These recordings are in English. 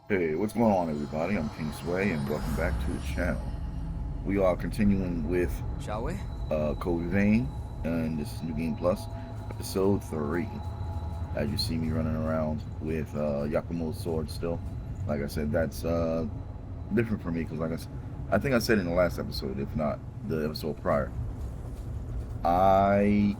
Hey, what's going on, everybody? I'm King Sway, and welcome back to the channel. We are continuing with Shall we? Code Vein, and this is New Game Plus, episode 3. As you see me running around with Yakumo's sword still. Like I said, that's different for me because, I think I said in the last episode, if not the episode prior, I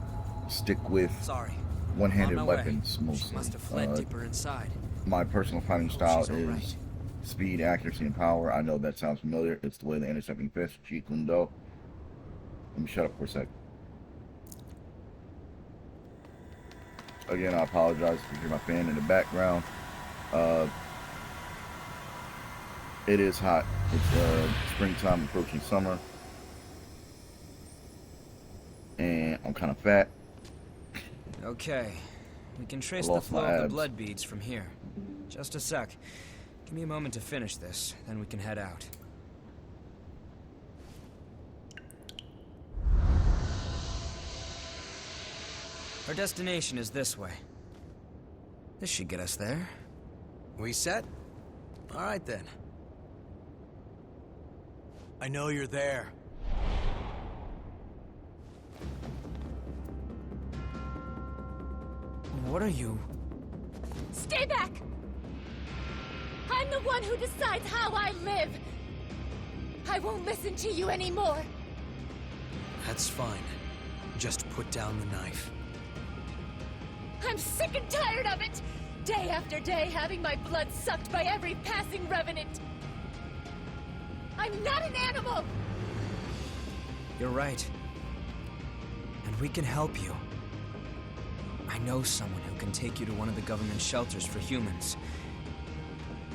stick with Sorry. I'm on one-handed my way. weapons She mostly. must have fled deeper inside. My personal fighting Hope style she's all is right. speed, accuracy, and power. I know that sounds familiar. It's the way the intercepting fist, Jeet Kune Do. Let me shut up for a sec. Again, I apologize if you hear my fan in the background. Uh, it is hot. It's springtime approaching summer. And I'm kind of fat. Okay. We can I trace the lost flow my of the abs. blood beads from here. Just a sec. Give me a moment to finish this, then we can head out. Our destination is this way. This should get us there. We set? All right then. I know you're there. What are you? Stay back! I'm the one who decides how I live! I won't listen to you anymore! That's fine. Just put down the knife. I'm sick and tired of it! Day after day having my blood sucked by every passing revenant! I'm not an animal! You're right. And we can help you. I know someone who can take you to one of the government shelters for humans.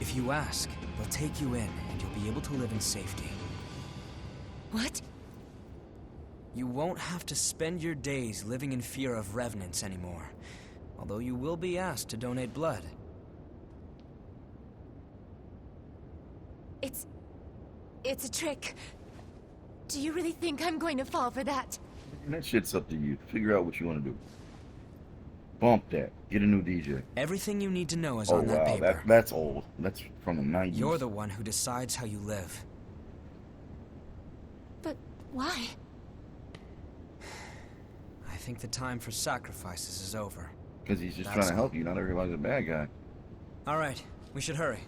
If you ask, they'll take you in, and you'll be able to live in safety. What? You won't have to spend your days living in fear of revenants anymore. Although you will be asked to donate blood. It's a trick. Do you really think I'm going to fall for that? And that shit's up to you. Figure out what you want to do. Bump that. Get a new DJ. Everything you need to know is Oh, on that wow. paper. That's old. That's from the 90s. You're the one who decides how you live. But why? I think the time for sacrifices is over. Because he's just That's trying to all. help you. Not everybody's a bad guy. All right, we should hurry.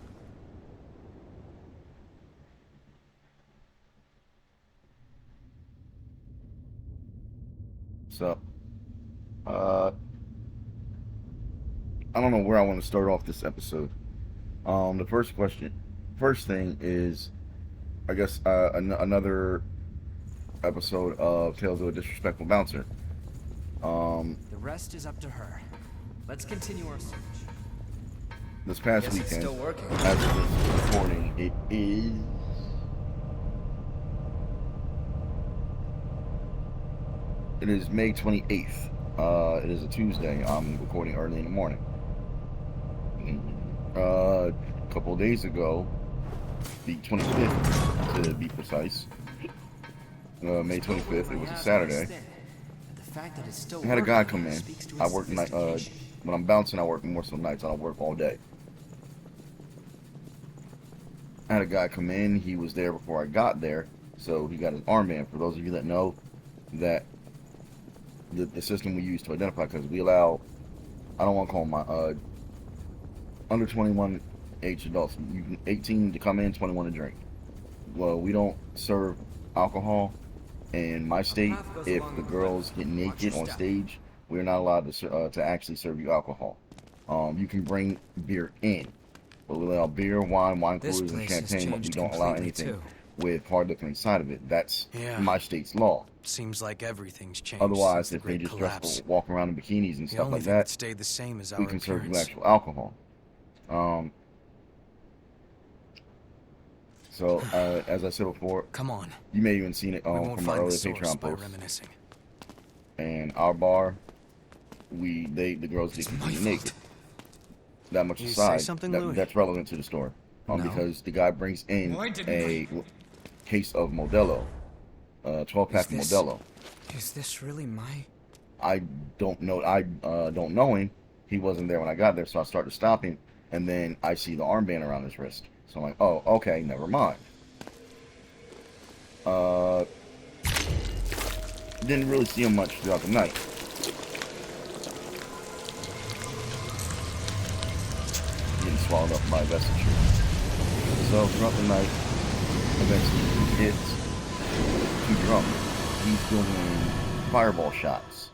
So, I don't know where I want to start off this episode. The first thing is, I guess, another episode of Tales of a Disrespectful Bouncer. The rest is up to her. Let's continue our search. This past Guess it's weekend, still working. as of this recording, it is May 28th. It is a Tuesday. I'm recording early in the morning. A couple of days ago, the 25th to be precise, May 25th, it was a Saturday. I had a guy come in. I work night. When I'm bouncing, I work more some nights. I don't work all day. I had a guy come in. He was there before I got there, so he got his armband. For those of you that know, that the system we use to identify, because we allow, I don't want to call them my under 21 age adults. You can 18 to come in, 21 to drink. Well, we don't serve alcohol in my state. If the girls get naked on stage, we're not allowed to actually serve you alcohol. You can bring beer in, but we allow beer, wine This coolers, and place has champagne, but we changed don't allow completely, anything too. with hard liquor inside of it. That's Yeah. my state's law. Seems like everything's changed Otherwise, since if the they Great just Collapse. walk around in bikinis and The stuff only like thing that that, stayed the same is our we can serve you appearance. actual alcohol. So, as I said before, Come on. you may have even seen it We won't from my find the earlier source Patreon by post. reminiscing. And our bar, the girls get It's my completely naked. fault. That much You say aside, something, Louis? that's relevant to the story. No. Because the guy brings in Why didn't a case of Modelo, 12-pack of Is this- Modelo. Is this really my... I don't know. I don't know him. He wasn't there when I got there, so I started to stop him. and then I see the armband around his wrist. So I'm like, oh, okay, never mind. Didn't really see him much throughout the night. Getting swallowed up by a vestige. So throughout the night, eventually he gets too drunk. He's doing fireball shots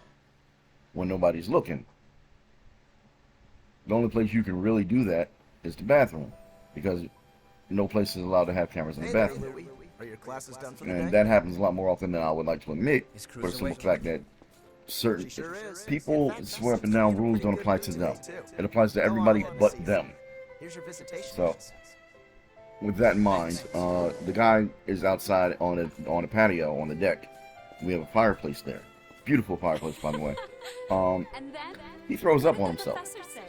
when nobody's looking. The only place you can really do that is the bathroom, because no place is allowed to have cameras in the bathroom. Are your classes done for the day? And that happens a lot more often than I would like to admit, Is for the Cruz simple awake? fact that certain Sure is. people swear up and down rules don't apply to them. It applies to everybody but them. Here's your visitation So, license. with that in mind, the guy is outside on a patio on the deck. We have a fireplace there. Beautiful fireplace, by the way. And then He throws up what on did the himself. professor say?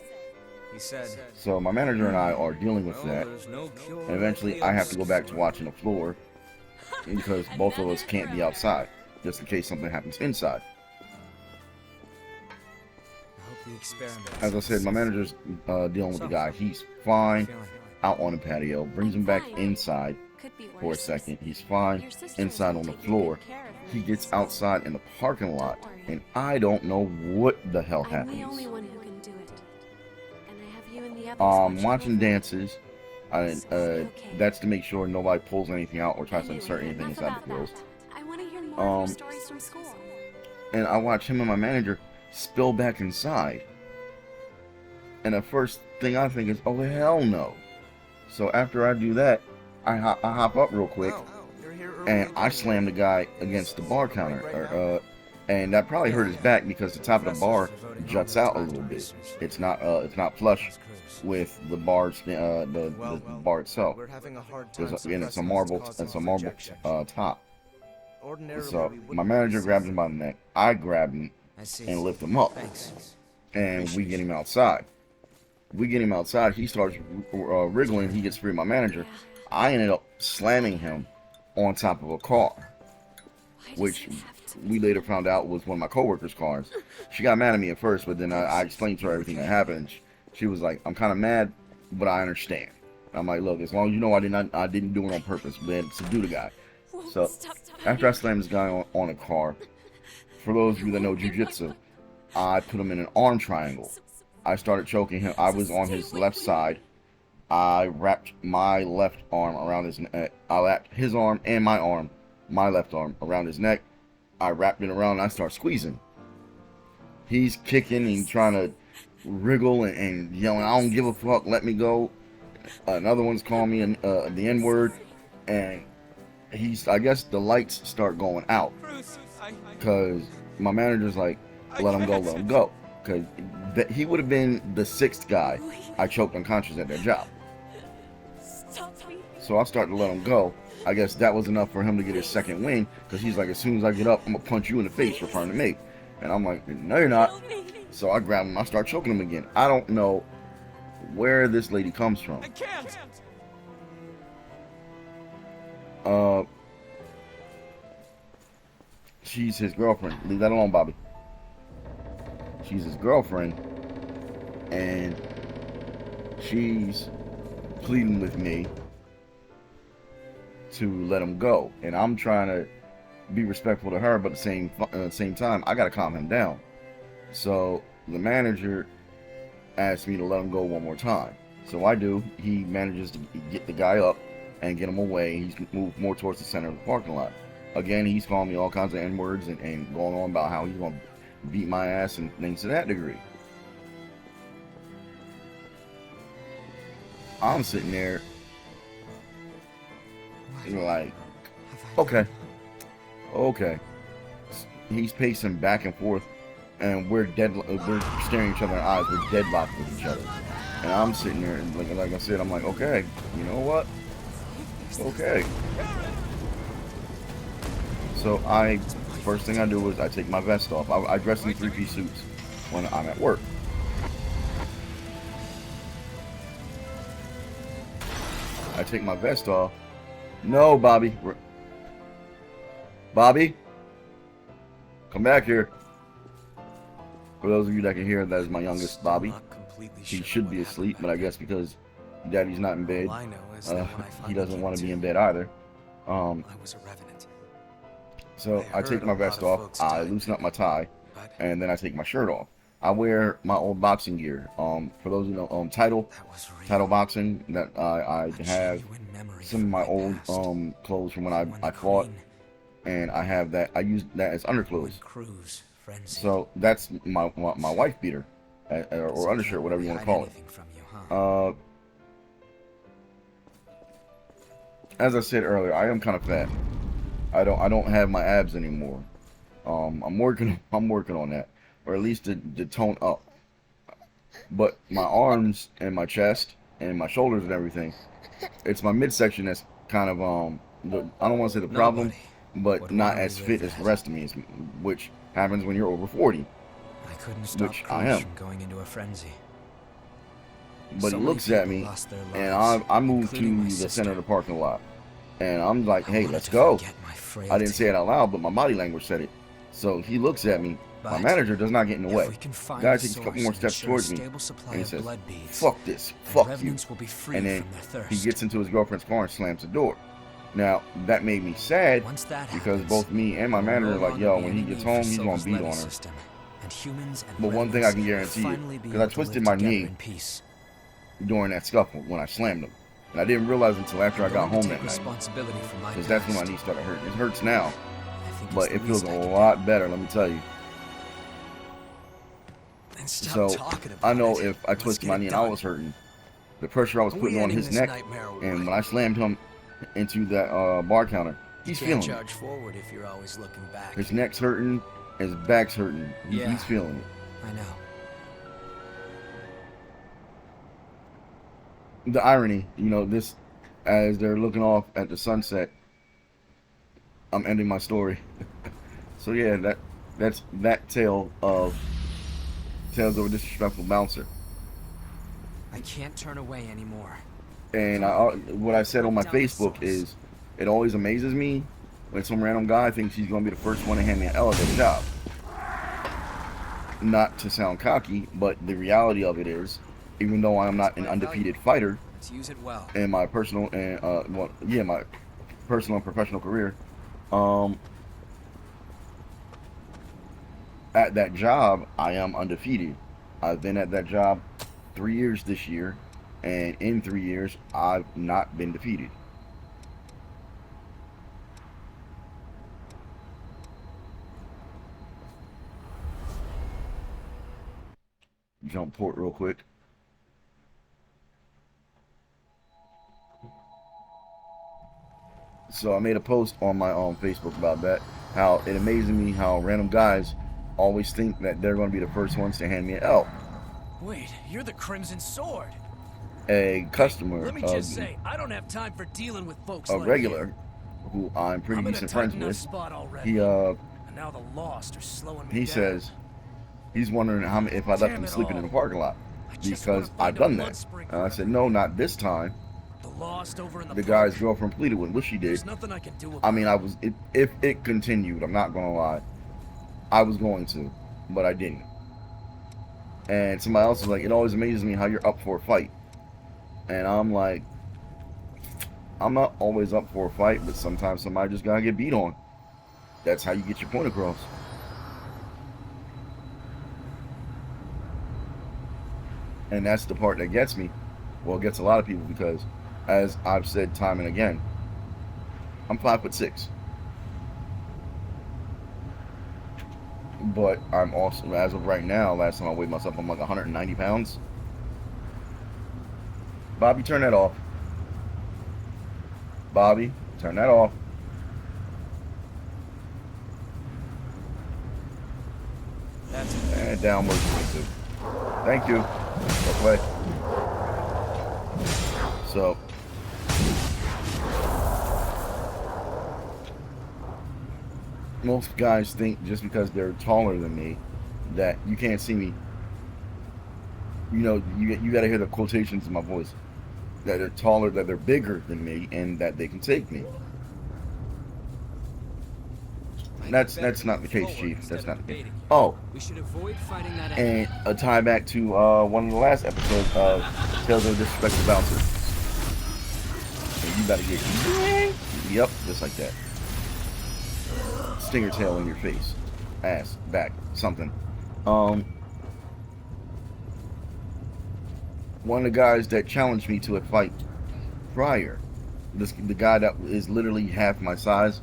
He said, So my manager and I are dealing with well, that. there's no cure And eventually I have to go back to watching the floor, because both of us can't be outside, just in case something happens inside. I hope the experiment. As I said, my manager's dealing with the guy. He's fine out on the patio. Brings him back inside Could be for a worse. second. He's fine Your sister inside will on the take floor. good care of He me, gets so outside in the parking lot, and I don't know what the hell I'm the only happens. one who can do it. And I have you and the others Watching dances. Okay. That's to make sure nobody pulls anything out or tries to Anyway, insert anything enough inside about the pills. that. I want to hear more of Um, your stories from school. And I watch him and my manager spill back inside. And the first thing I think is, oh, hell no. So after I do that, I hop up real quick, Oh, you're here early and I again. slam the guy against the bar counter. And that probably hurt his back, because the top of the bar juts out a little bit. It's not flush with the bar, the bar itself. We're having a hard time. And it's a suppressing marble, what's causing it's a the marble rejection. top. Ordinarily, So we my wouldn't manager really grabs say him by the neck. I grab him I see. and lift him up, Thanks. and we get him outside. We get him outside. He starts wriggling. He gets free of my manager. I ended up slamming him on top of a car, Why does which it have to we later found out was one of my coworkers' cars. She got mad at me at first, but then I explained to her everything that happened. She was like, "I'm kind of mad, but I understand." I'm like, "Look, as long as you know I didn't do it on purpose, but subdue the guy." Won't So stop after I slammed this guy on a car, for those of you that know jujitsu, I put him in an arm triangle. I started choking him. I was on his left side. I wrapped my left arm around his neck. I wrapped his arm and my left arm around his neck. I wrapped it around and I start squeezing. He's kicking and trying to wriggle and yelling, "I don't give a fuck, let me go." Another one's calling me the N-word, and I guess the lights start going out, because my manager's like, let him go, because he would have been the sixth guy I choked unconscious at their job. Stop me. So I started to let him go. I guess that was enough for him to get his second win, because he's like, as soon as I get up, I'm gonna punch you in the face, referring to me. And I'm like, no, you're not. Help me. So I grab him, I start choking him again. I don't know where this lady comes from. She's his girlfriend. Leave that alone, Bobby. She's his girlfriend, and she's pleading with me to let him go. And I'm trying to be respectful to her, but at the same time, I gotta calm him down. So the manager asked me to let him go one more time. So I do. He manages to get the guy up and get him away. He's moved more towards the center of the parking lot. Again, he's calling me all kinds of N-words and going on about how he's going to beat my ass and things to that degree. I'm sitting there like, okay. He's pacing back and forth, and we're staring each other in the eyes. We're deadlocked with each other. And I'm sitting there, and like I said, I'm like, okay, you know what? Okay. So first thing I do is I take my vest off. I dress in 3-piece suits when I'm at work. I take my vest off. No, Bobby. Bobby? Come back here. For those of you that can hear, that is my youngest, Bobby. completely he sure should what be happened asleep, back but I then. guess because Daddy's not in bed, All I know is that when I he finally doesn't came want to be to, in bed either. I was a revenant. So I take heard my a vest lot of off, folks I died loosen up then, my tie, but and then I take my shirt off. I wear my old boxing gear. For those who know, title that was real. title boxing. That I A have genuine memory some of from my old past. clothes from when From I the fought, Queen and I have that. I use that as went underclothes. cruise frenzy. So that's my wife beater, Guess or he undershirt, can't whatever really you want to hide call it. anything from you, huh? As I said earlier, I am kind of fat. I don't have my abs anymore. I'm working on that, or at least to tone up. But my arms and my chest and my shoulders and everything, it's my midsection that's kind of I don't want to say the problem, but would not wanna as relive fit as the that. rest of me, which happens when you're over 40. I couldn't stop which I Cruz am. from going into a frenzy. But So he many looks at people me, lost their and lives, I moved to including my the sister. center of the parking lot, and I'm like, I hey, wanted let's to go. forget my I frailty. didn't say it out loud, but my body language said it. So he looks at me. My But manager does not get in the if way. we can find Guy the takes a couple source more and steps ensure a towards me, stable supply and he of says, blood beads, fuck this, then fuck you. revenants will be freed And then from their thirst. he gets into his girlfriend's car and slams the door. Now, that made me sad, Once that because happens, both me and my there will manager no are like, longer yo, be when he any gets need for home, he's going Silva's to beat levy on her. system, and humans and But one thing I can revenants will guarantee you, finally be because I able to twisted live my together knee in peace. during that scuffle when I slammed him. And I didn't realize until after I I'm got going to home take that night, responsibility for my because that's when my past. knee started hurting. It hurts now, I think it's but the it feels least a I can lot better, let me tell you. And stop So talking about I know it. if I Let's twisted get my it knee and I done. was hurting, the pressure I was Are we putting on ending his this neck, nightmare or and what? when I slammed him into that bar counter, he's You can't feeling it. charge forward if you're always looking back. His neck's hurting, his back's hurting. Yeah. He's feeling it. I know. The irony, this, as they're looking off at the sunset, I'm ending my story. So yeah, that's that tale of Tales of a Disrespectful Bouncer. I can't turn away anymore. And what I said on my Facebook is, it always amazes me when some random guy thinks he's going to be the first one to hand me an elevator job. Not to sound cocky, but the reality of it is, even though I am not an undefeated fighter Let's use it well. in my personal and my personal and professional career, at that job I am undefeated. I've been at that job 3 years this year, and in 3 years I've not been defeated. Jump port real quick. So I made a post on my Facebook about that, how it amazes me how random guys always think that they're going to be the first ones to hand me an L. Wait, you're the Crimson Sword. A customer, Let me just say, I don't have time for dealing with folks a like regular, who I'm pretty I'm in a decent tight friends enough with, spot already. he And now the Lost are slowing me he down. says he's wondering if I left him Damn it sleeping in all. the parking lot I just because wanna I've find a done blood that. spring And I for said, no, not this time. The Lost over in the The park. guy's girlfriend pleaded with, which she did. There's nothing I can do about I mean, if it continued, I'm not gonna lie, I was going to, but I didn't. And somebody else was like, it always amazes me how you're up for a fight. And I'm like, I'm not always up for a fight, but sometimes somebody just gotta get beat on. That's how you get your point across. And that's the part that gets me. Well, it gets a lot of people because, as I've said time and again, I'm 5'6". But I'm also, as of right now, last time I weighed myself, I'm like 190 pounds. Bobby, turn that off. Bobby, turn that off. That's it. And downward 22. Thank you. Okay. So, most guys think just because they're taller than me that you can't see me. You got to hear the quotations in my voice. That they're taller, that they're bigger than me, and that they can take me. that's not the case, Chief. That's not the case. Oh, We should avoid fighting that and a tie back to one of the last episodes of Tales of the Disrespectful Bouncer. And you better get yep, just like that. Stinger tail in your face, ass, back, something. One of the guys that challenged me to a fight prior, the guy that is literally half my size,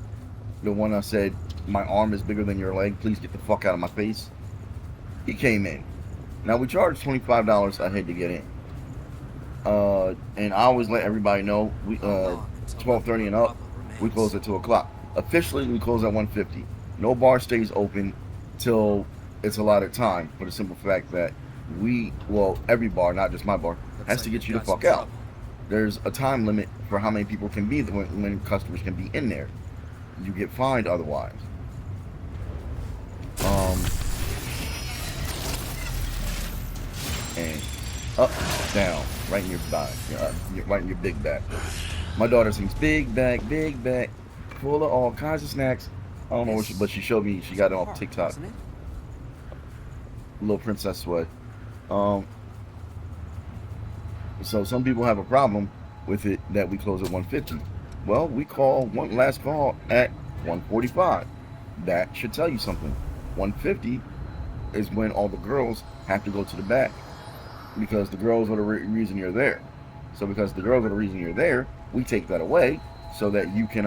the one I said, my arm is bigger than your leg, please get the fuck out of my face. He came in. Now we charge $25 a head to get in. And I always let everybody know, we 12:30 and up, we close at 2 o'clock. Officially, we close at 1:50. No bar stays open till it's allotted time, for the simple fact that every bar, not just my bar, has to get you the fuck out. There's a time limit for how many people can be when customers can be in there. You get fined otherwise. And up, down, right in your back, right in your big back. My daughter sings big back, full of all kinds of snacks. I don't know what but she showed me, she got it off TikTok. Little Princess Sway. So some people have a problem with it that we close at 1:50. Well, we call one last call at 1:45. That should tell you something. 1:50 is when all the girls have to go to the back, because the girls are the reason you're there. So because the girls are the reason you're there, we take that away so that you can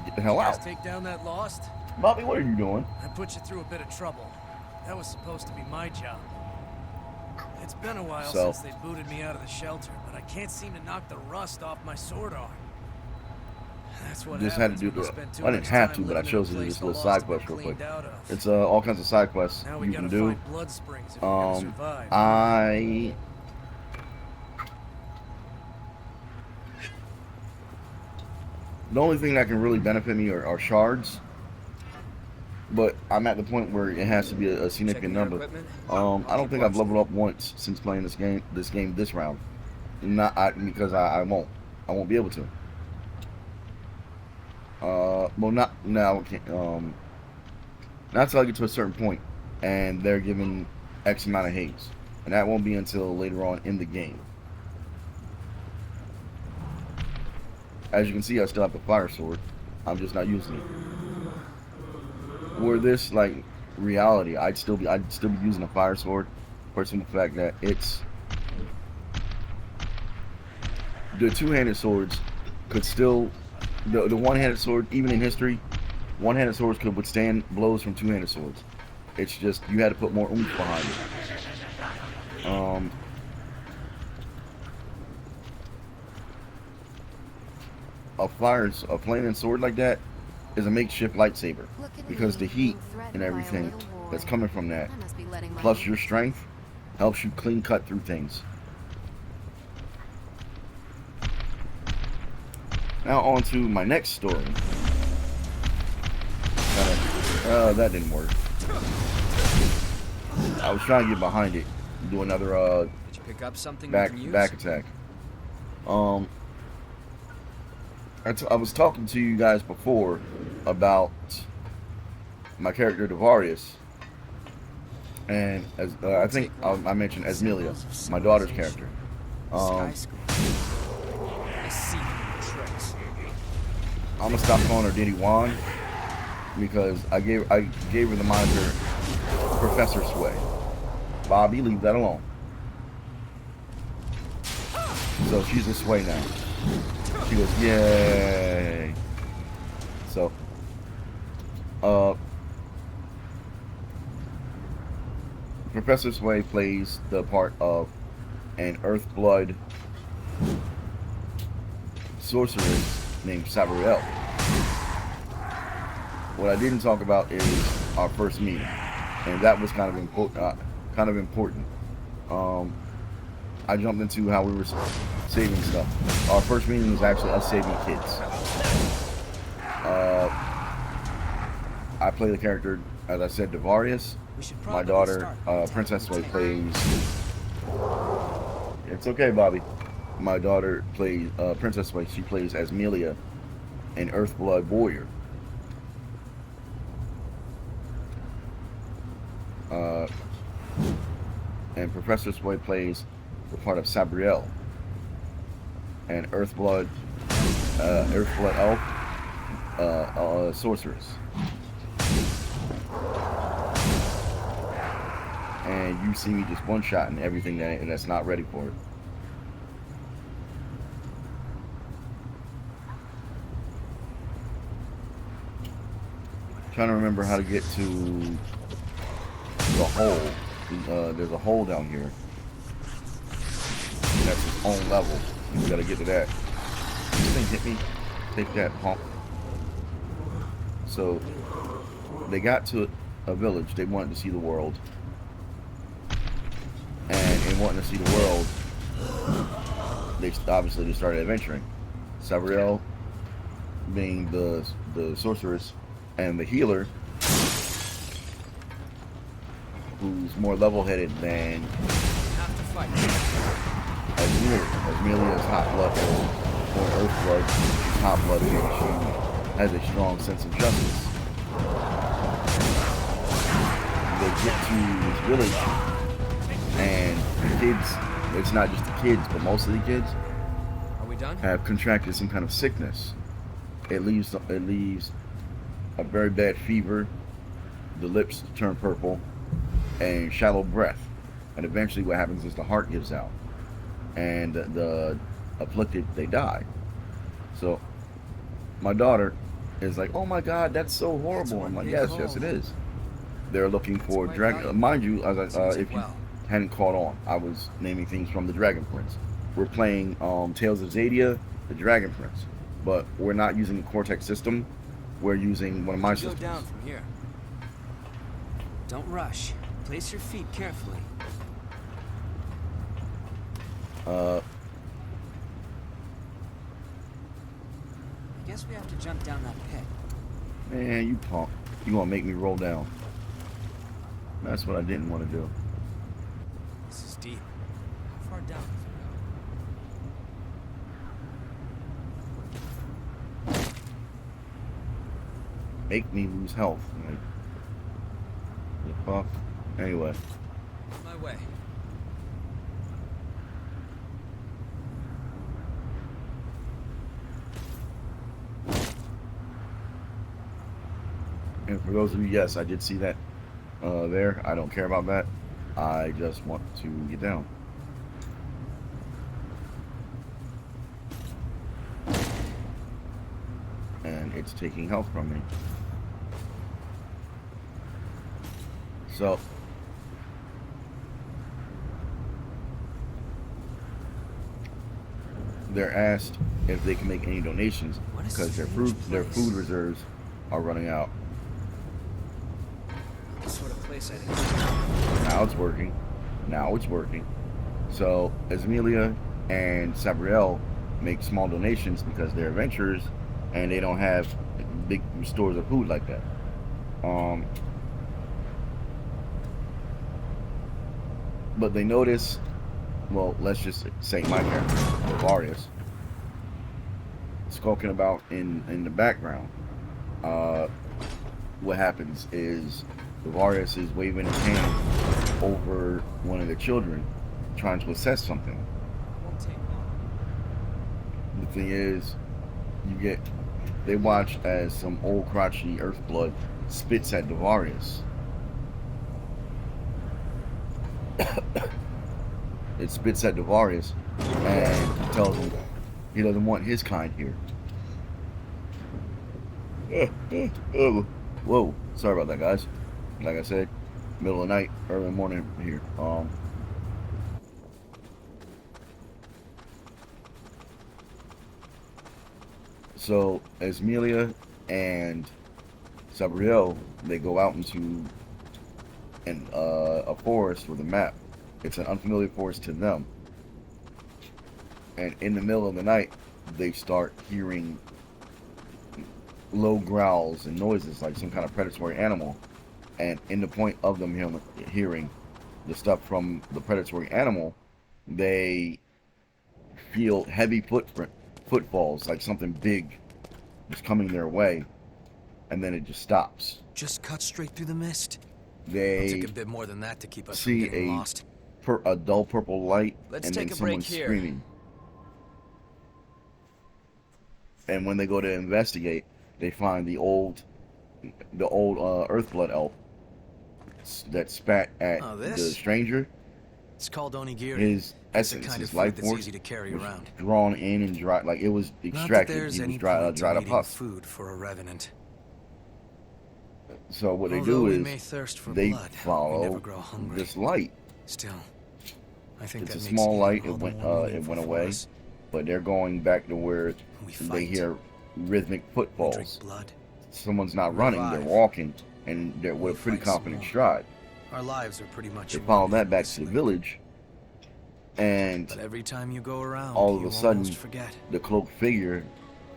get the hell out. Take down that Lost? Bobby, what are you doing? I put you through a bit of trouble. That was supposed to be my job. It's been a while since they booted me out of the shelter, but I can't seem to knock the rust off my sword arm. That's what just had to do it. I didn't have to, but I chose to do this little side quest real quick. It's all kinds of side quests you can do. The only thing that can really benefit me are shards, but I'm at the point where it has to be a significant number. I don't think I've leveled up once since playing this game this round. Because I won't be able to. Well, not now. Not till I get to a certain point, and they're given X amount of haze, and that won't be until later on in the game. As you can see, I still have the fire sword. I'm just not using it. Were this like reality, I'd still be using a fire sword, for the simple fact that it's the two-handed swords could still. The one-handed sword, even in history, one-handed swords could withstand blows from two-handed swords. It's just you had to put more oomph behind it. A flaming sword like that is a makeshift lightsaber, because the heat and everything that's coming from that, plus your strength, helps you clean cut through things. Now on to my next story. That didn't work. I was trying to get behind it and do another Did you pick up something back attack. I was talking to you guys before about my character Devarius, and as I think I mentioned Esmelia, my daughter's character. I see tricks. I'm gonna stop calling her Diddy Wan, because I gave her the moniker Professor Sway. Bobby, leave that alone. So she's a Sway now. She goes, yay. So, Professor Sway plays the part of an Earthblood sorceress named Sabriel. What I didn't talk about is our first meeting, and that was kind of important. I jumped into how we were saving stuff. Our first meeting was actually us saving kids. I play the character, as I said, Devarius. My daughter, Princess Sway, plays. It's okay, Bobby. My daughter plays Princess Sway. She plays Esmelia, an Earthblood warrior. and Professor Sway plays the part of Sabriel, and Earthblood Elf, sorceress. And you see me just one-shotting everything that's not ready for it. Trying to remember how to get to the hole. There's a hole down here. That's its own level. You gotta get to that. This thing hit me. Take that, pump. So they got to a village. They wanted to see the world. And in wanting to see the world, they started adventuring. Sabriel being the sorceress, and the healer, who's more level-headed than Asmelia's hot blood, or Earthblood, she's hot blooded, and she has a strong sense of justice. They get to this village, and the kids, it's not just the kids, but most of the kids have contracted some kind of sickness. It leaves a very bad fever, the lips turn purple, and shallow breath. And eventually what happens is the heart gives out, and the afflicted, they die. So my daughter is like, oh my God, that's so horrible. I'm like, yes, it is. They're looking for dragon. Mind you, if you hadn't caught on, I was naming things from the Dragon Prince. We're playing Tales of Xadia, the Dragon Prince, but we're not using the Cortex system. We're using one of my systems. Go down from here. Don't rush. Place your feet carefully. I guess we have to jump down that pit. Man, you punk. You gonna make me roll down. That's what I didn't want to do. This is deep. How far down does it go? Make me lose health. Like, the fuck? Anyway. My way. And for those of you, yes, I did see that there. I don't care about that. I just want to get down. And it's taking health from me. So they're asked if they can make any donations because their food reserves are running out. The sort of place I think. Now it's working. Now it's working. So Asmelia and Sabriel make small donations because they're adventurers and they don't have big stores of food like that. But they notice, well, let's just say my character, Varius, skulking about in the background. What happens is Varius is waving his hand over one of the children, trying to assess something. Won't take long. The thing is, they watch as some old crotchety Earthblood spits at Varius. It spits at Varius and tells him he doesn't want his kind here. Whoa, sorry about that, guys. Like I said, middle of the night, early morning here. So Asmelia and Sabriel, they go out into a forest with a map. It's an unfamiliar forest to them. And in the middle of the night, they start hearing low growls and noises like some kind of predatory animal. And in the point of them hearing the stuff from the predatory animal, they feel heavy footfalls, like something big is coming their way, and then it just stops. Just cut straight through the mist. It'll take they a bit more than that to keep us from see getting a lost. a dull purple light, Let's and then take a break someone's here. screaming. And when they go to investigate, they find the old Earthblood elf that spat at Oh, the this? stranger. It's called onigiri. His It's the essence, kind of his food life that's force, easy to carry was around. drawn in and dry, like it was Not that extracted. there's He was any dried point up in eating husk. food for a revenant. So what they Although do we is may thirst for they blood, we follow never grow hungry. this light. Still, I think It's that a makes small eating light. all It the went more it meaningful went for away, us. but they're going back to where We they fight. hear rhythmic We drink footfalls. blood. Someone's not running; they're Revive. walking, and they're with We a pretty fight some confident more. stride. Our lives are pretty much They in follow one that back endless to the loop. village, and But every time you go around, all of you a sudden, almost forget the cloaked figure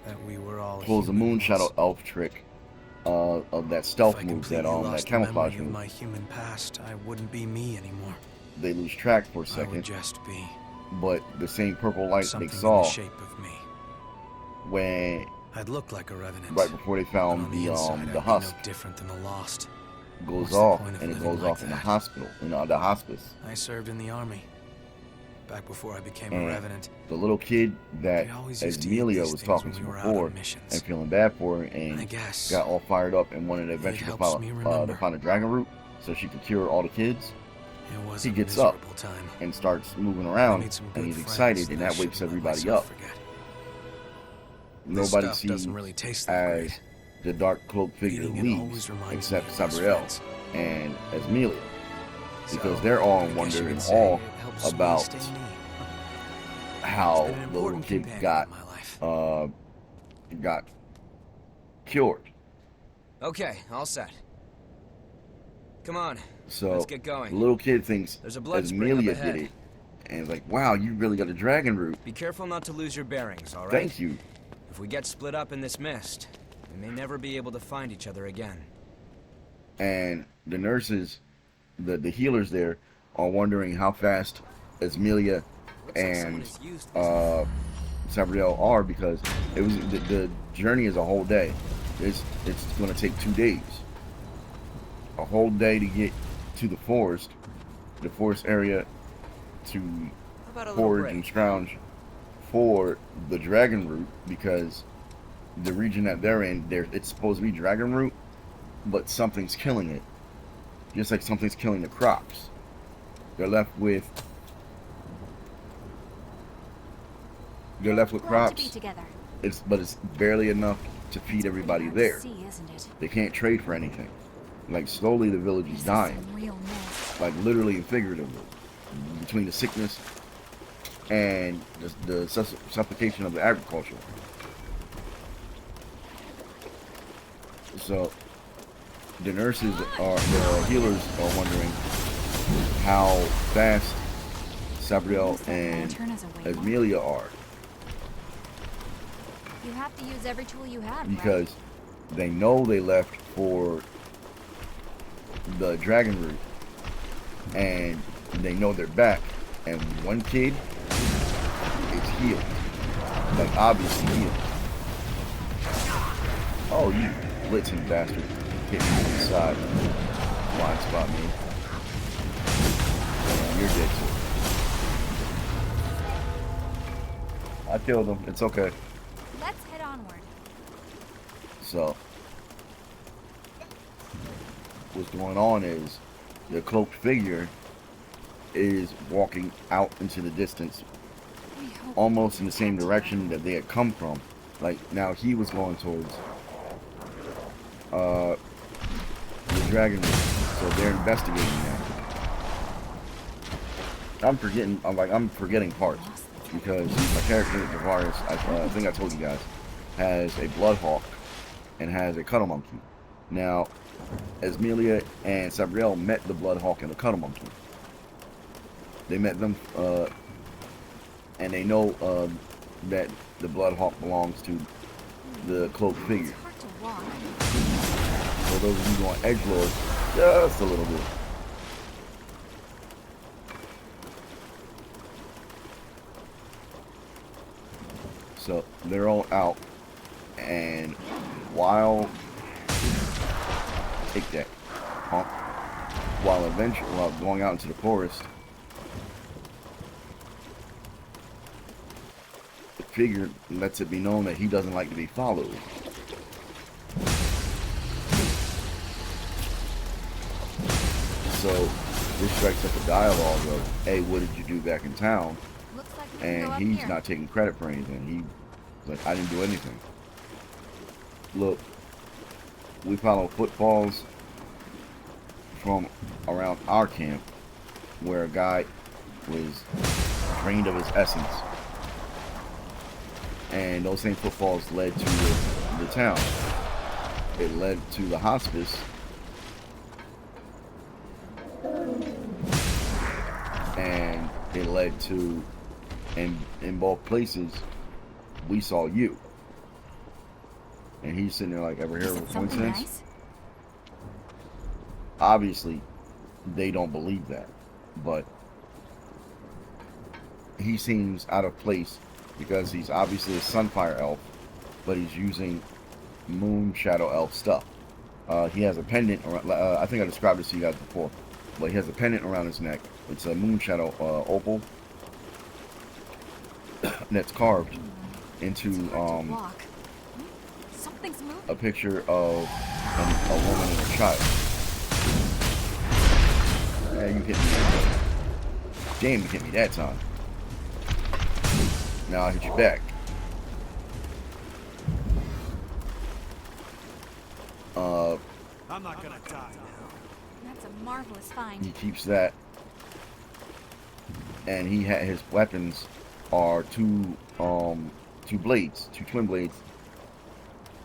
that we were all pulls a human moonshadow once. elf trick of that If stealth I move, completely that lost camouflage the memory of move. my human past, I wouldn't be me anymore. They lose track for a I would second, just be but the same purple light something they in saw the shape of me. when I'd look like a revenant. right before they but found on the inside, the I'd husk be no different than the lost. goes What's the off, point of and it living goes like off in the that? hospital, the hospice. I served in the army back before I became And a revenant. the little kid that We always used to eat Amelia these was things talking when to we were out before on missions. and feeling bad for her, I and guess got all fired up and wanted to eventually helps follow, me to remember. find a dragon root so she could cure all the kids. it was he a gets up miserable time. And starts moving I around, made some and good he's friends excited, and I that wakes shouldn't let everybody myself up. forget. Nobody This stuff sees doesn't really taste that as great. the dark cloaked figure Eating it leaves, always reminds me except of those Sabriel friends. and Amelia, because So, they're all I in guess wonder you could and say awe it helps me about stay me. how It's been an the little important kid companion got in my life. got cured. Okay, all set. Come on, So let's get going. the little kid thinks There's a blood spring up Amelia ahead. did it, and it's like, wow, you really got a dragon root. Be careful not to lose your bearings, all right? Thank you. If we get split up in this mist, we may never be able to find each other again. And the nurses, the healers there, are wondering how fast Amelia and Sabriel are, because it was the journey is a whole day. It's going to take 2 days, a whole day to get to the forest area, to How about a little forage break? and scrounge for the dragon root, because the region that they're in, it's supposed to be dragon root, but something's killing it, just like something's killing the crops. They're left with Glad to be crops. together. But it's barely enough to feed It's everybody pretty there. hard to see, isn't it? They can't trade for anything. Like, slowly the village This is is dying, some real mess. like literally and figuratively, between the sickness and the suffocation of the agriculture. So the healers are wondering how fast Sabriel and Lantern as a waypoint. Amelia are, You have to use every tool you have, because they know they left for the dragon root, and they know they're back, and one kid is healed, like obviously healed. Oh, you blitzing bastard, hit me on the side, blind spot me, and you're dead too. I killed him, it's okay. right? Let's head onward. So what's going on is the cloaked figure is walking out into the distance, We hope almost in the same direction that they had come from. Like, now he was going towards the dragon root, so they're investigating that. I'm forgetting parts, because my character Tavares, I think I told you guys, has a bloodhawk and has a cuddle monkey. Now, Amelia and Sabriel met the bloodhawk and the cuddle monkey. They met them, and they know that the bloodhawk belongs to the cloaked figure. It's hard to walk. For those of you going edgelord, just a little bit. So they're all out, and while take that, honk. while going out into the forest, the figure lets it be known that he doesn't like to be followed. So this strikes up a dialogue of, hey, what did you do back in town? Looks like we can And go up he's here. not taking credit for anything. He's like, I didn't do anything. Look, we follow footfalls from around our camp where a guy was drained of his essence. And those same footfalls led to the town. It led to the hospice. And it led to, and in both places, we saw you. And he's sitting there like, ever hear Is of it a something coincidence? nice? Obviously, they don't believe that. But he seems out of place because he's obviously a Sunfire elf, but he's using Moon Shadow elf stuff. He has a pendant around, I think I described this to you guys before, but he has a pendant around his neck. It's a Moon Shadow opal that's carved into It's hard to walk. Something's moving. a picture of a woman and a child. Yeah, you hit me. Damn, you hit me that time. Now I hit you back. I'm not gonna die now. That's a marvelous find. He keeps that, and he had his weapons are two blades, two twin blades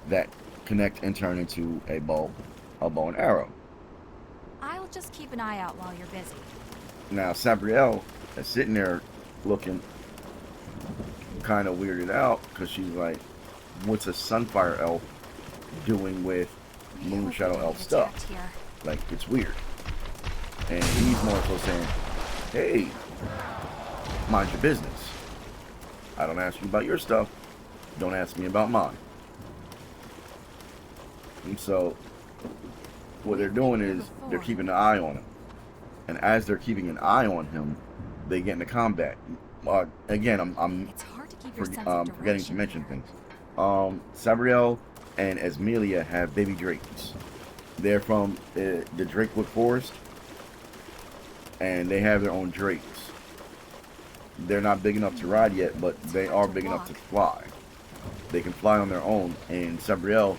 that connect and turn into a bow and arrow. I'll just keep an eye out while you're busy. Now Sabrielle is sitting there looking kind of weirded out because she's like, "What's a Sunfire elf doing with Moon Shadow elf stuff?" Here. Like, it's weird. And he's more so saying, hey, mind your business. I don't ask you about your stuff. Don't ask me about mine. And so, what they're doing is they're keeping an eye on him. And as they're keeping an eye on him, they get into combat. Again, I'm It's hard to keep your sense of forgetting to direction mention here. things. Sabrielle and Esmelia have baby drakes. They're from the Drakewood Forest, and they have their own drakes. They're not big enough to ride yet, but they are big enough to fly. They can fly on their own, and Sabrielle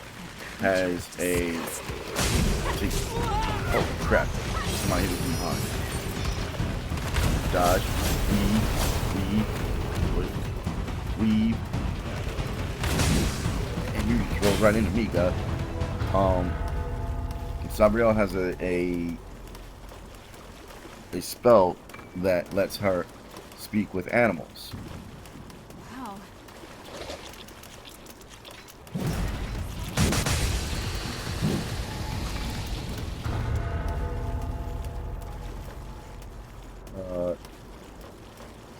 has a... Oh, crap. Somebody hit me behind. Dodge. Weave. And you just rolled right into me, guys. Sabrielle has a spell that lets her speak with animals. Wow.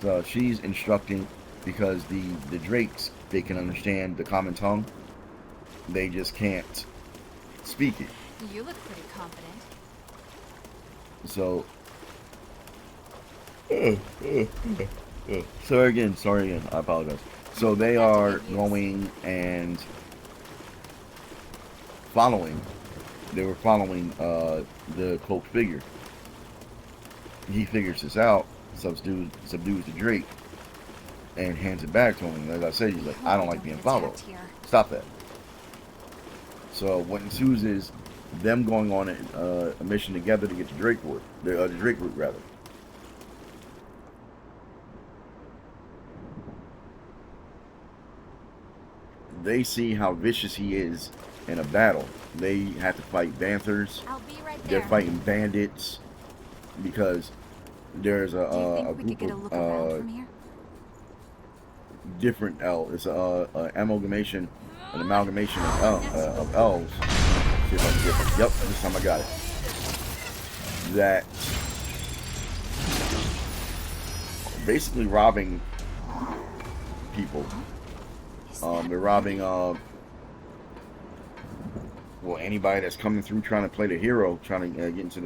So she's instructing because the drakes, they can understand the common tongue. They just can't speak it. You look pretty confident. So, sorry again, I apologize. So they are going and following. They were following the cloaked figure. He figures this out, subdues the Drake, and hands it back to him. And as I said, he's like, I don't like being followed. Stop that. So what ensues is them going on a mission together to get to Drakewood, the Drake route rather. They see how vicious he is in a battle. They have to fight Banthers. I'll be right They're there. fighting bandits because there's Do you think a we could group get a look around of from here? different elves. It's an amalgamation of elves. See if I can get it. Yep, this time I got it. That basically robbing people. They're robbing well, anybody that's coming through trying to play the hero, trying to get into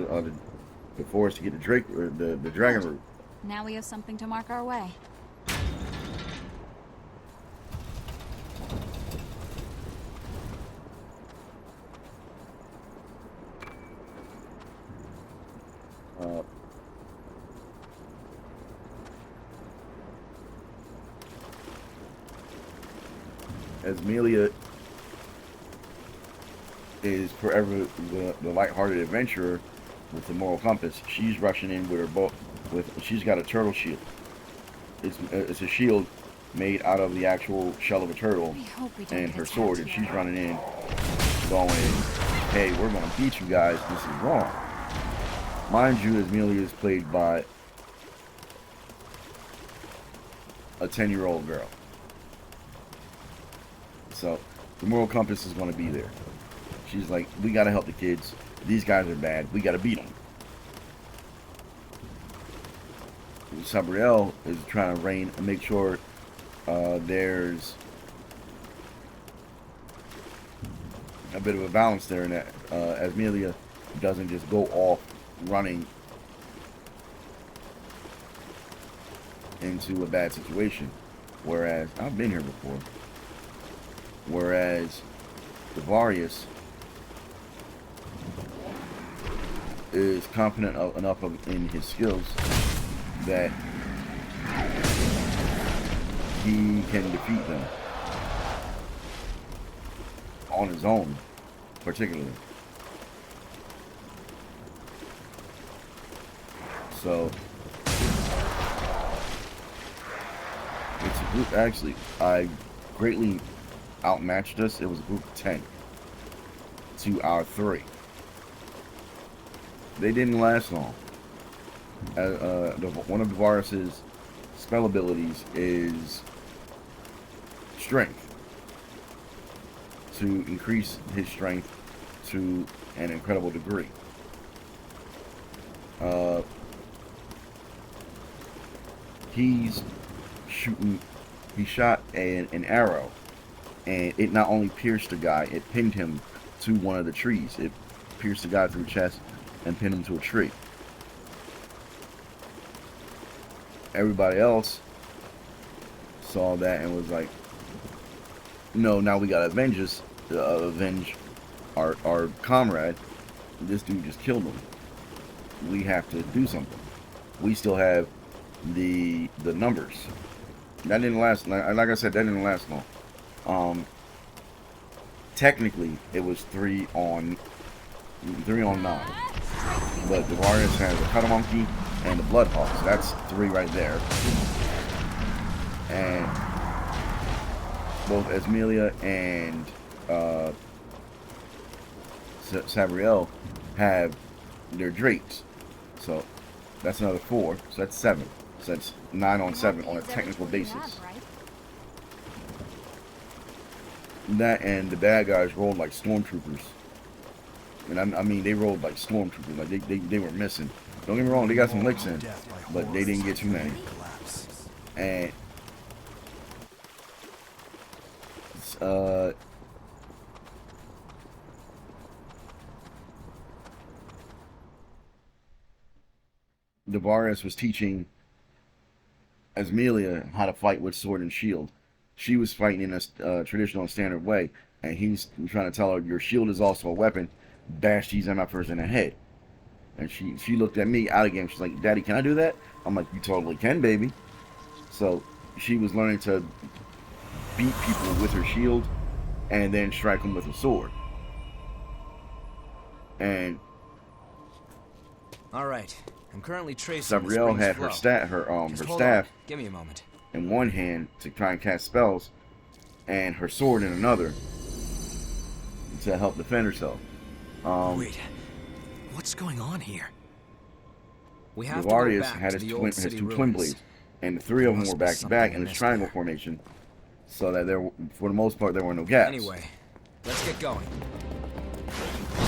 the forest to get the Drake or the dragon root. Now we have something to mark our way. Amelia is forever the lighthearted adventurer with the moral compass. She's rushing in with her boat. She's got a turtle shield. It's a shield made out of the actual shell of a turtle and her sword, and she's running in, going, "Hey, we're gonna beat you guys. This is wrong." Mind you, Amelia is played by a 10-year-old girl. So the moral compass is going to be there. She's like, we got to help the kids. These guys are bad. We got to beat them. Xabriel is trying to rein and make sure there's a bit of a balance there, in that Amelia doesn't just go off running into a bad situation. Whereas, I've been here before. Whereas Devarius is confident enough in his skills that he can defeat them on his own, particularly. So it's a group. Actually, I greatly outmatched us. It was a group of 10 to our 3. They didn't last long. One of Devarius's spell abilities is strength, to increase his strength to an incredible degree. He's shooting. He shot an arrow, and it not only pierced the guy, it pinned him to one of the trees. It pierced the guy through the chest and pinned him to a tree. Everybody else saw that and was like, no, now we gotta avenge our comrade. This dude just killed him. We have to do something. We still have the numbers. That didn't last, like I said, that didn't last long. Technically, it was 3 on 9. But Devarius has a Cutter Monkey and the Bloodhawk, so that's 3 right there. And both Amelia and Xabriel have their Drakes. So that's another 4, so that's 7. So that's 9 on 7 on a technical basis. That, and the bad guys rolled like stormtroopers. And I mean, they rolled like stormtroopers. Like they were missing. Don't get me wrong, they got some licks in, but they didn't get too many. And Devarius was teaching Amelia how to fight with sword and shield. She was fighting in a traditional standard way, and he's trying to tell her, your shield is also a weapon. Bash these MFers in the head. And she looked at me out of game. She's like, Daddy, can I do that? I'm like, you totally can, baby. So she was learning to beat people with her shield and then strike them with her sword. And all right, I'm currently tracing. Xabriel had her staff Give me a moment. in one hand to try and cast spells, and her sword in another to help defend herself. Wait, what's going on here? We have Devarius to go back had to his the old two city twin ruins. blades, and the 3 of them were back to back in this triangle formation, so that there, for the most part, there were no gaps. Anyway, let's get going.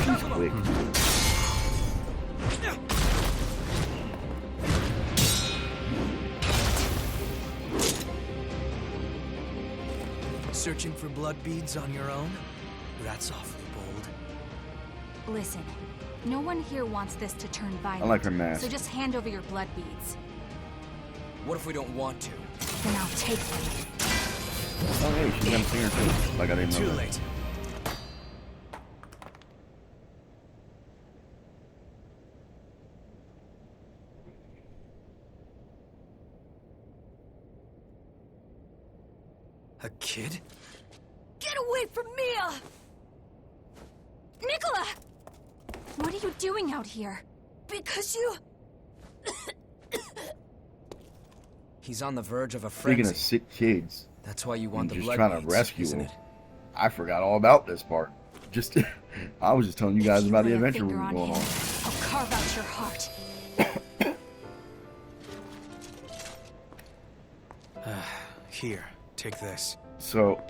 She's quick. Searching for blood beads on your own? That's awfully bold. Listen, No one here wants this to turn violent. I like her mask. So just hand over your blood beads. What if we don't want to? Then I'll take them. Oh, hey, she's got a singer too. Like I didn't know Too that. late. A kid? Get away from Mia! Nicola! What are you doing out here? Because you... He's on the verge of a Speaking frenzy. of sick kids, That's why you want and the just blood trying to beads, rescue isn't him. it? I forgot all about this part. Just, I was just telling you guys If about the lay a adventure we finger were on going him, on. I'll carve out your heart. Here, take this. So,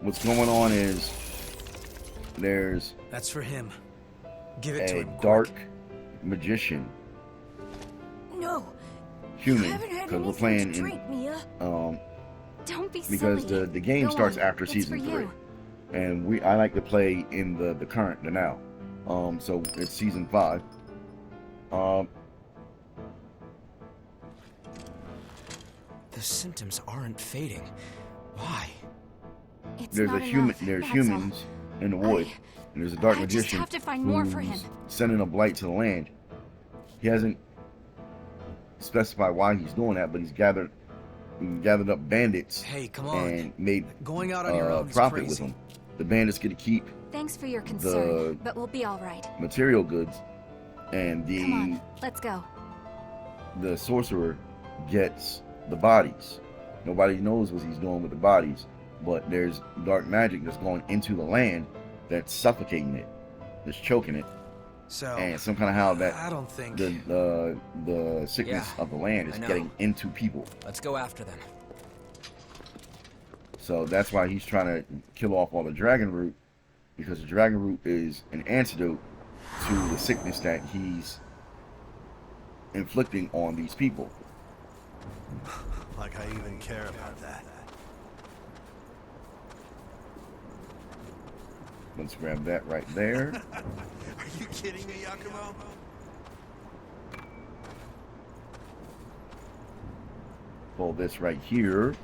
what's going on is there's That's for him. Give it to a him. dark quick. magician No. human, You haven't had because we're anything playing to drink, Mia. Don't be because silly. the game Go starts on, after it's season for 3, you. and I like to play in the current, the now. So it's season 5. The symptoms aren't fading. Why? It's There's not a human. enough, There's that's humans in the wood, and there's a dark I just magician have to find more for who's him. sending a blight to the land. He hasn't specified why he's doing that, but he's gathered up bandits Hey, come on. and made Going out on your own is profit with crazy. them. The bandits get to keep Thanks for your concern, but we'll be all right. material goods, and Come on, let's go. the sorcerer gets the bodies. Nobody knows what he's doing with the bodies, but there's dark magic that's going into the land that's suffocating it, that's choking it, So, and some kind of how that I don't think... the sickness Yeah, of the land I is know. getting into people. Let's go after them. So that's why he's trying to kill off all the dragon root, because the dragon root is an antidote to the sickness that he's inflicting on these people. Like I even care about that. Let's grab that right there. Are you kidding me, Yakumo? Pull this right here.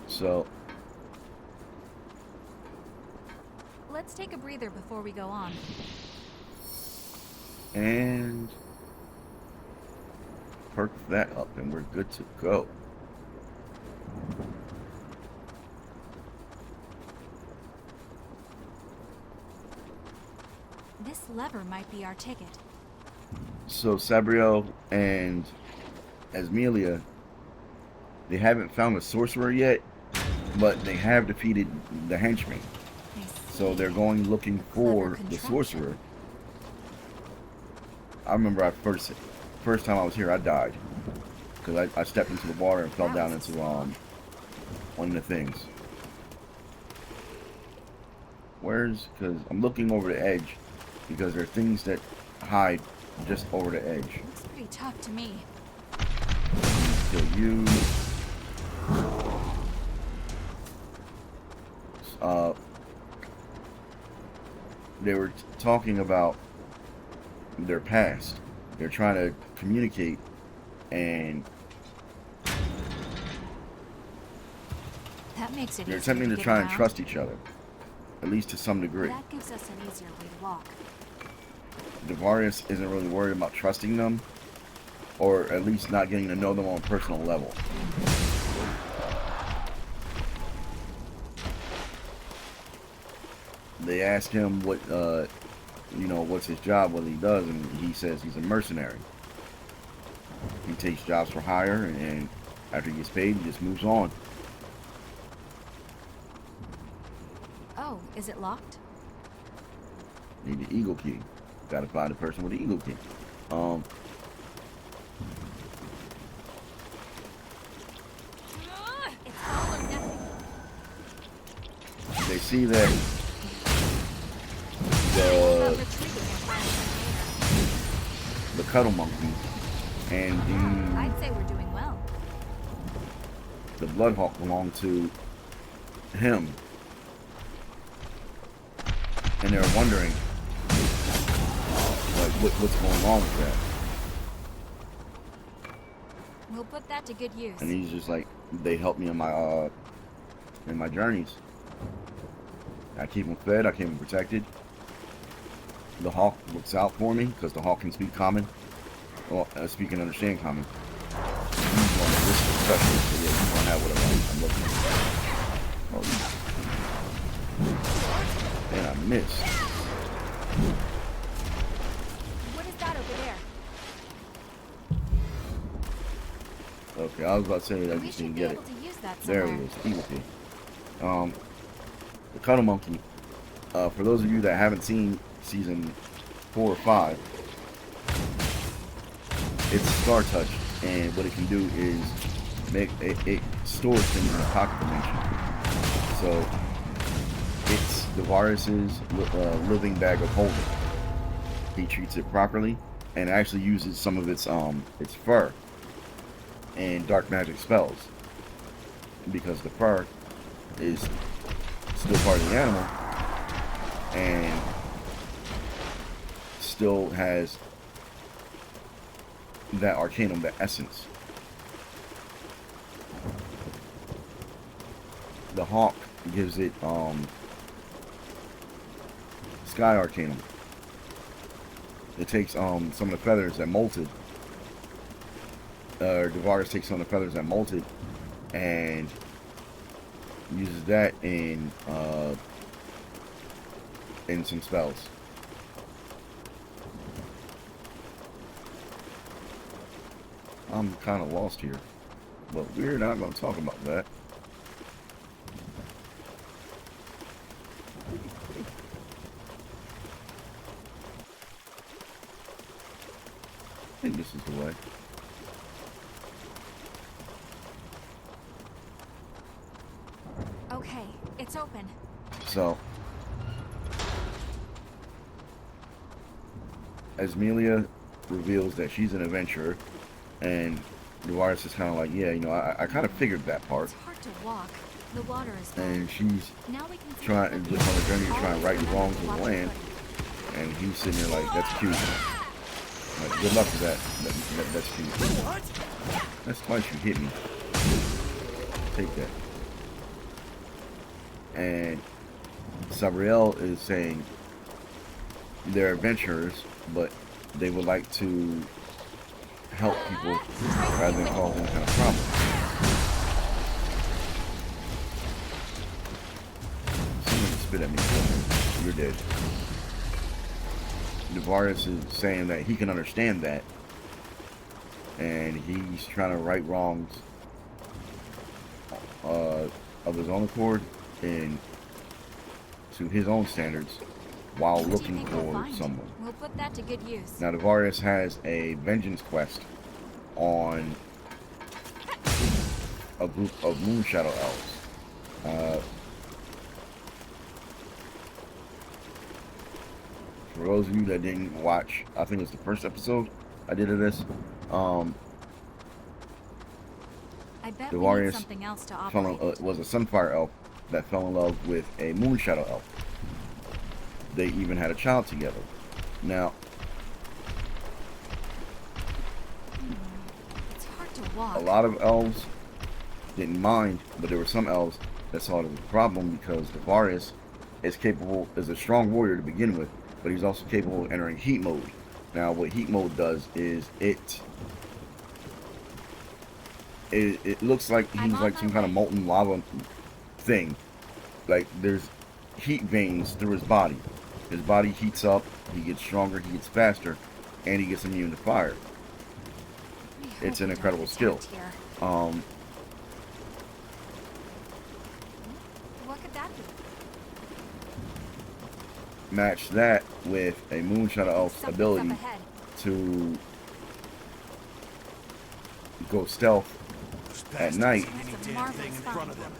So, Let's take a breather before we go on. and perk that up and we're good to go. This lever might be our ticket. So Sabriel and Asmelia, they haven't found a sorcerer yet, but they have defeated the henchman. I So see. they're going looking for Clever the contraption. sorcerer. I remember first time I was here, I died because I stepped into the water and fell That down was into fun. one of the things. Because I'm looking over the edge, because there are things that hide just over the edge. Looks pretty tough to me. Kill you. They were talking about their past. They're trying to communicate, and That makes it they're easier attempting to get try and around. trust each other, at least to some degree. That gives us an easier way to walk. Devarius isn't really worried about trusting them, or at least not getting to know them on a personal level. They ask him what's his job, what he does, and he says he's a mercenary. He takes jobs for hire, and after he gets paid, he just moves on. Oh, is it locked? Need the eagle key. Gotta find the person with the eagle key. It's all or nothing. They see that Not the retreating and finding cuddle monkey and the I'd say we're doing well. the Bloodhawk belonged to him. And they're wondering, like, what's going on with that? We'll put that to good use. And he's just like, they help me in my journeys. I keep them fed, I keep them protected. The Hawk looks out for me because the Hawk can speak common. Well, speak and understand common. He's one of this specialist, so yeah, he's gonna have whatever I'm looking for. And I missed. What is that over there? Okay, I was about to say that I We just should didn't be get able it. to use that There somewhere. he is, evil kid. The Cuddle Monkey. For those of you that haven't seen season 4 or 5, it's Star Touch, and what it can do is make it stores things in the pocket dimension. So it's the virus's living bag of holding. He treats it properly and actually uses some of its fur and dark magic spells, because the fur is still part of the animal and still has that arcanum, that essence. The Hawk gives it Sky Arcanum. It takes some of the feathers that molted. Devaris takes some of the feathers that molted and uses that in some spells. I'm kind of lost here, but we're not going to talk about that. I think this is the way. Okay, it's open. So, Asmelia reveals that she's an adventurer, and Devaris is kind of like, yeah, you know, I kind of figured that part. It's hard to walk. The water is gone. And she's Now we can see trying, the just on the journey, all trying to right the the wrongs of the water land, footing. and he's sitting there like, that's cute. Like, good luck with that. That's cute. That's twice you hit me. Take that. And Sabriel is saying they're adventurers, but they would like to help people rather than cause any kind of problem. Someone spit at me. You're dead. Devaris is saying that he can understand that, and he's trying to right wrongs of his own accord and to his own standards while What do you looking think we'll for find? someone. We'll put that to good use. Now, Devaris has a vengeance quest on a group of Moonshadow Elves. For those of you that didn't watch, I think it's the first episode I did of this. I bet we need Devaris something else to operate. was a Sunfire Elf that fell in love with a Moonshadow Elf. They even had a child together. Now, It's hard to walk. a lot of elves didn't mind, but there were some elves that saw it as a problem because Devaris is a strong warrior to begin with, but he's also capable of entering heat mode. Now, what heat mode does is it looks like he's I'm on like my some kind of way. molten lava thing. Like there's heat veins through his body. His body heats up, he gets stronger, he gets faster, and he gets immune to fire. I hope It's an we don't incredible get skill. attacked here. What could that be? Match that with a Moonshadow Elf's Something's ability up ahead. to go stealth at night, Any That's a damn marvelous thing in find. front of them.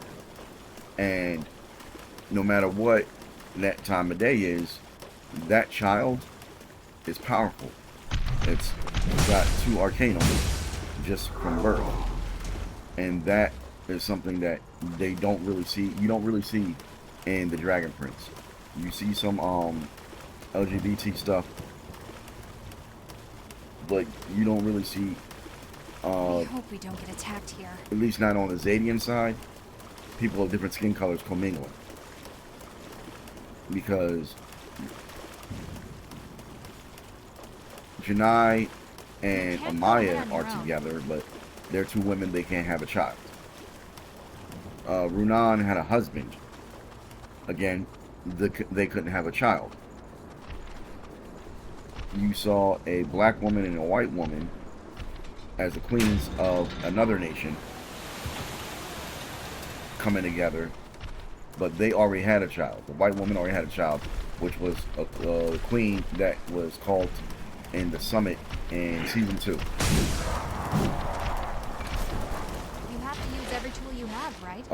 and no matter what that time of day is, that child is powerful. It's got 2 Arcanum just from birth, and that is something that they don't really see. You don't really see in the Dragon Prince. You see some LGBT stuff, but you don't really see. I hope we don't get attacked here. At least not on the Xadian side. People of different skin colors commingling, because Janai and Amaya are together, but they're two women. They can't have a child. Runan had a husband. Again, they couldn't have a child. You saw a black woman and a white woman as the queens of another nation coming together, but they already had a child. The white woman already had a child, which was the queen that was called in the summit in season 2. You have to use every tool you have, right?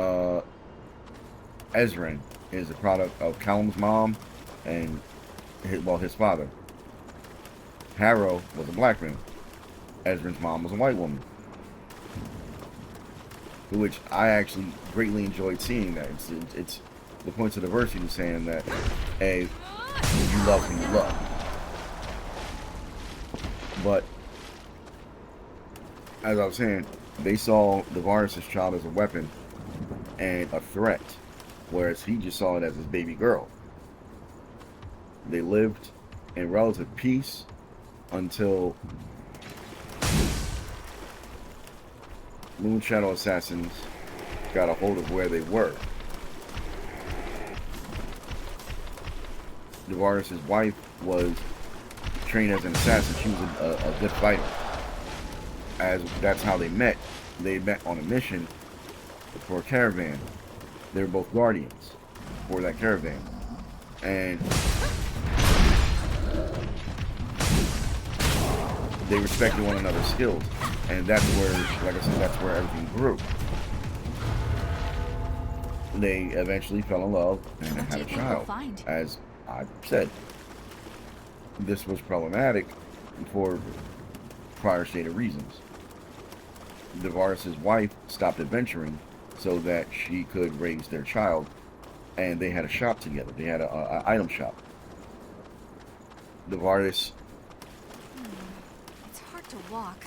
Ezrin is a product of Callum's mom and his father. Harrow was a black man. Ezrin's mom was a white woman, which I actually greatly enjoyed seeing that. It's the points of diversity saying that, hey, you love who you love. But as I was saying, they saw the Varys' child as a weapon and a threat, whereas he just saw it as his baby girl. They lived in relative peace until Moonshadow assassins got a hold of where they were. Varys' wife was trained as an assassin. She was a good fighter. As that's how they met. They met on a mission for a caravan. They were both guardians for that caravan, and they respected one another's skills. And that's where, like I said, that's where everything grew. They eventually fell in love and had a child. As I said, this was problematic for prior stated reasons. Varys' wife stopped adventuring so that she could raise their child, and they had a shop together. They had an item shop. Varys It's hard to walk.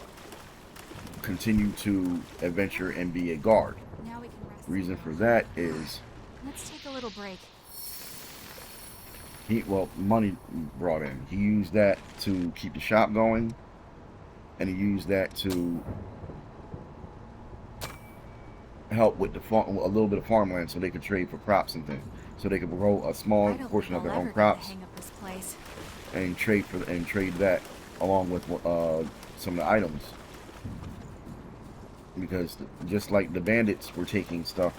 continued to adventure and be a guard. Now we can rest. Reason for that is Let's take a little break. money brought in. He used that to keep the shop going, and he used that to help with the farm, a little bit of farmland, so they could trade for crops and things, so they could grow a small portion of their own crops Hang up this place. and trade that along with some of the items. Because just like the bandits were taking stuff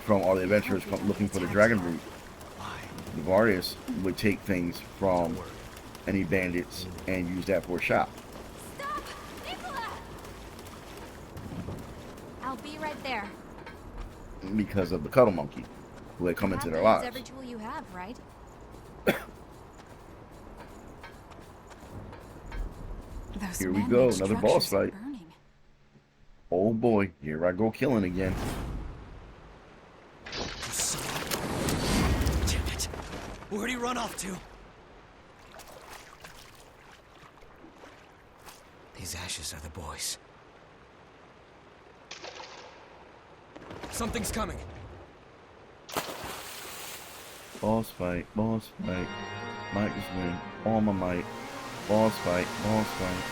from all the adventurers looking for the dragon root, the Varys would take things from any bandits and use that for a shop. Stop! Nicola! I'll be right there. Because of the Cuddle Monkey, who had come into their lives. Every tool you have, right? Here we go, another boss fight. Oh boy, here I go killing again. Damn it! Where'd he run off to? These ashes are the boys. Something's coming. Boss fight, might just win, all my might. Boss fight, boss fight.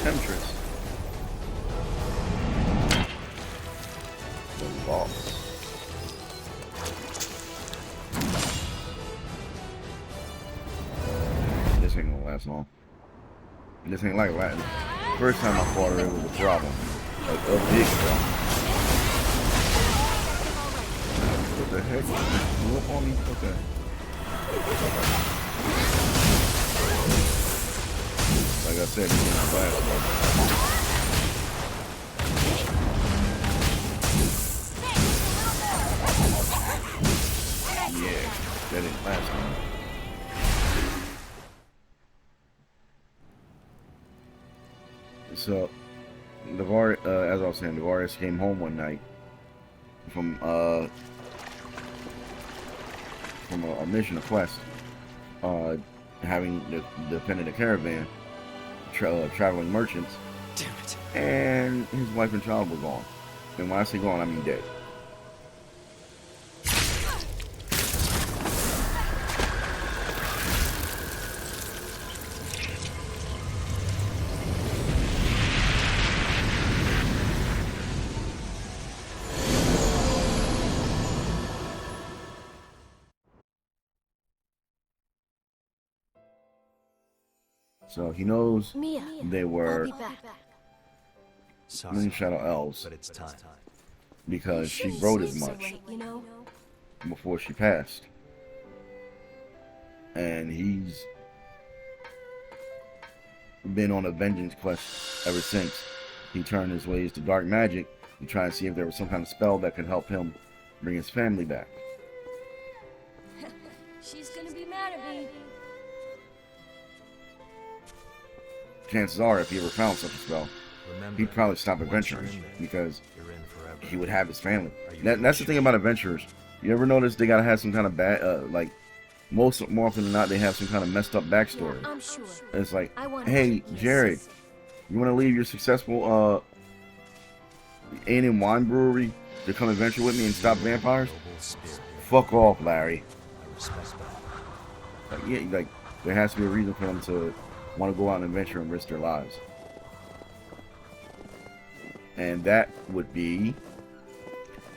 Temptress. The boss. This ain't gonna last long. This ain't like Latin. First time I fought her, it was a problem. A big problem. the heck? Blew up on me? Okay. Like I said, he's in the last one. Yeah, that didn't last long. So, as I was saying, Devarius came home one night from a mission, a quest, having defended a caravan, traveling merchants, Damn it. and his wife and child were gone. And when I say gone, I mean dead. So he knows Mia, they I'll were be back. Sorry, Moonshadow elves but it's time. because she Shouldn't wrote sleep as so much late, you know? before she passed. And he's been on a vengeance quest ever since. He turned his ways to dark magic to try and see if there was some kind of spell that could help him bring his family back. She's gonna be mad at me. Chances are, if he ever found such a spell, Remember, he'd probably stop once adventuring you're in there, because you're in forever. he would have his family. Are you That's the thing about adventurers. You ever notice they gotta have some kind of more often than not, they have some kind of messed up backstory. Yeah, I'm sure. It's like, I want hey, to Jared, you want to leave your successful inn and wine brewery to come adventure with me and stop vampires? Noble spirit. Fuck off, Larry. I respect that. Like, yeah, like there has to be a reason for them to want to go out and adventure and risk their lives. And that would be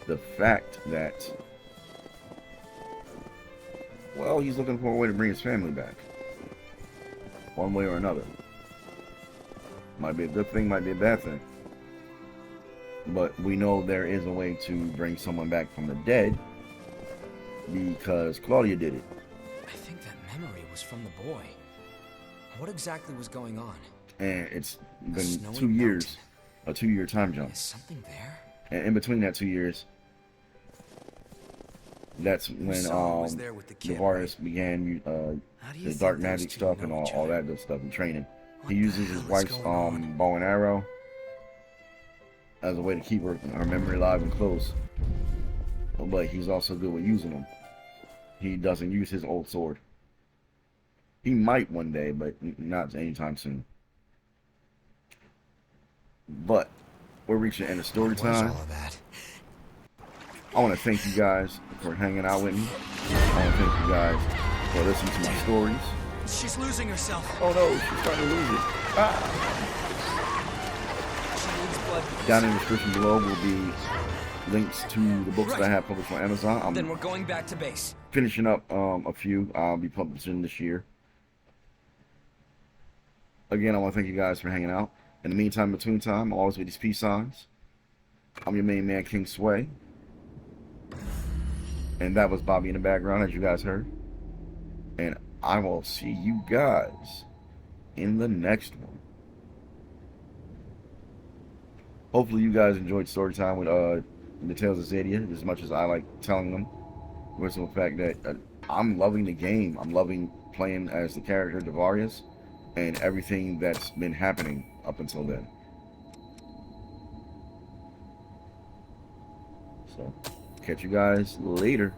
the fact that, well, he's looking for a way to bring his family back. One way or another. Might be a good thing, might be a bad thing. But we know there is a way to bring someone back from the dead because Claudia did it. I think that memory was from the boy. What exactly was going on? And it's been Snowy 2 years, a 2-year time jump. Is something there? And in between that 2 years, that's when Someone was there with the kid, Devarius began How do you the think dark those magic two stuff and know each all other? that good stuff and training. What He the uses his hell is wife's going on? bow and arrow as a way to keep her memory alive and close. But he's also good with using them. He doesn't use his old sword. He might one day, but not anytime soon. But we're reaching the end of story What was time. all of that? I want to thank you guys for hanging out with me. I want to thank you guys for listening to my stories. She's losing herself. Oh no, she's trying to lose it. She needs blood. Down in the description below will be links to the books that I have published on Amazon. Then I'm we're going back to base. finishing up a few I'll be publishing this year. Again, I want to thank you guys for hanging out. In the meantime, between time, always with these peace signs. I'm your main man, King Sway. And that was Bobby in the background, as you guys heard. And I will see you guys in the next one. Hopefully you guys enjoyed story time with the Tales of Xadia as much as I like telling them. With the fact that I'm loving the game. I'm loving playing as the character Devarius and everything that's been happening up until then. So, catch you guys later.